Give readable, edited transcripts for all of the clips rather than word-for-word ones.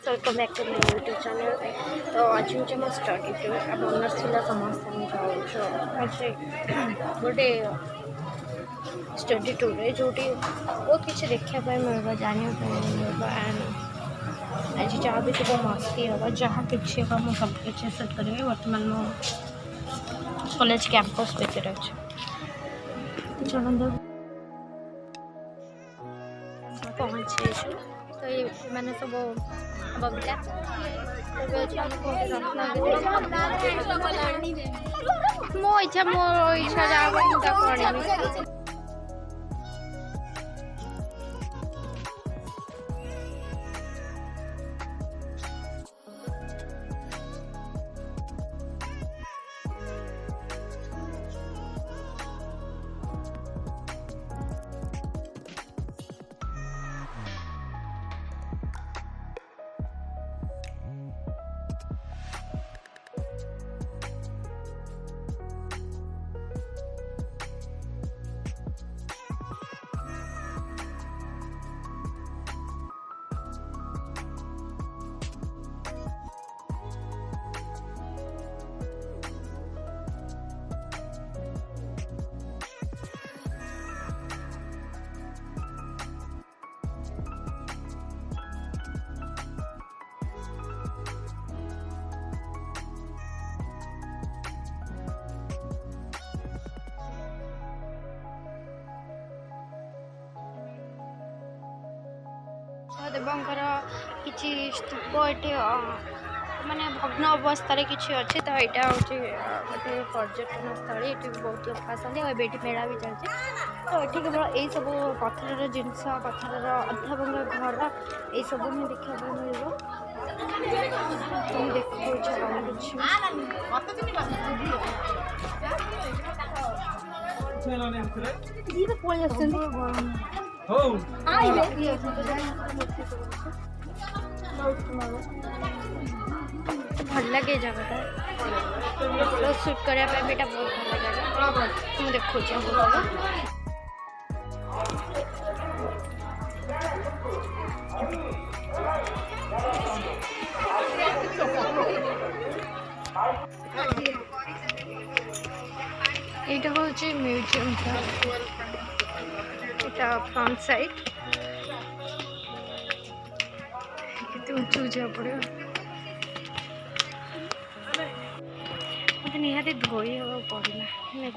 Welcome back to my YouTube channel. तो आज मुझे मो स्टडी टूर अब ऑनर्स थिला समस्त हम जाऊँ आज गोटे स्टडी टूर रे जोटी बहुत किसी देखा मिलवा जाना मिलवा एंड आज जहाँ भी सब मस्ती होगा जहाँ किसी का मुझे सब किसी सेट करेंगे। वर्तमान मो कॉलेज कैंपस भीतर अच्छे चलो पहुँचे तो ये मैंने सब बबला मो इच्छा जा देवंकर किसी स्तूप ये माने भग्न अवस्था किसी अच्छे तो यहाँ हूँ गोटे पर्यटन स्थल ये बहुत लोग आसती और ये मेला भी चलती तो ये केवल यही सब पत्थर जिनस पत्थर अध्यापक घर यही सब ही देखा मिल भल लगे जगह शूट करने बहुत भल जगह मुझे देखो ये हूँ म्यूजियम फ्रंट साइड उच्चू जा पड़ो मत निहाती धोई हवा पड़ा भल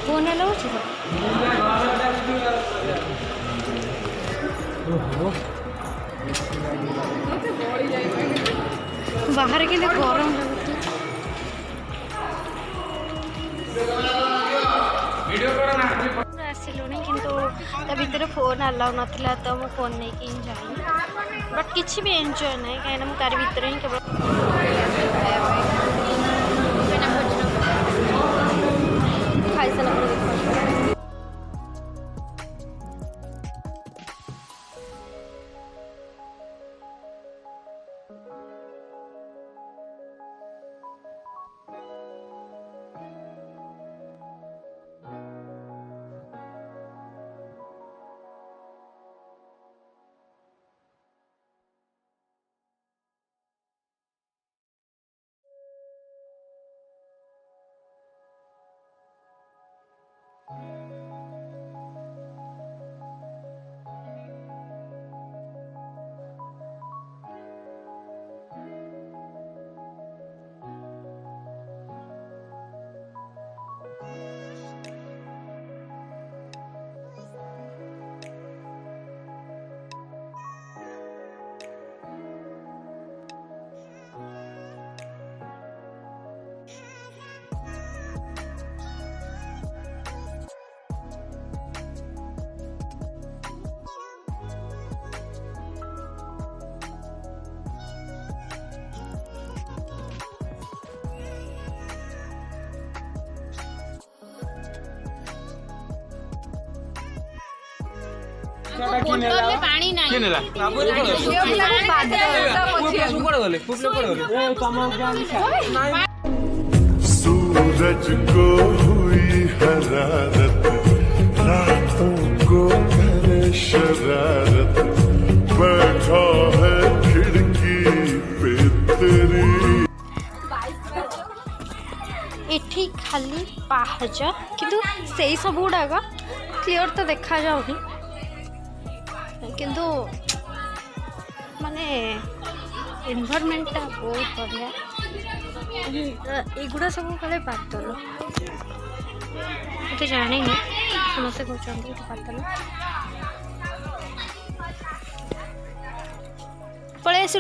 फोन लो बाहर के लिए गरम आसिलुनी किंतु ता भीतर फोन अलाउ नाला तो मो फोन नहीं कि जानी बट किसी भी एंजॉय ना कहीं तार भीतर ही केवल बोतल में पानी नहीं के नेला सूरज को हुई हरारत, रातों को करे शरारत, बैठा है खिड़की पे तेरी। एठी खाली पाहच किंतु सेई सब गुड़ाक क्लियर तो देखा जाऊनी किंतु माने एनवायरनमेंट बहुत बढ़िया एगुड़ा सब कले पातल तो जाने समस्ते कहते पातल पलि आस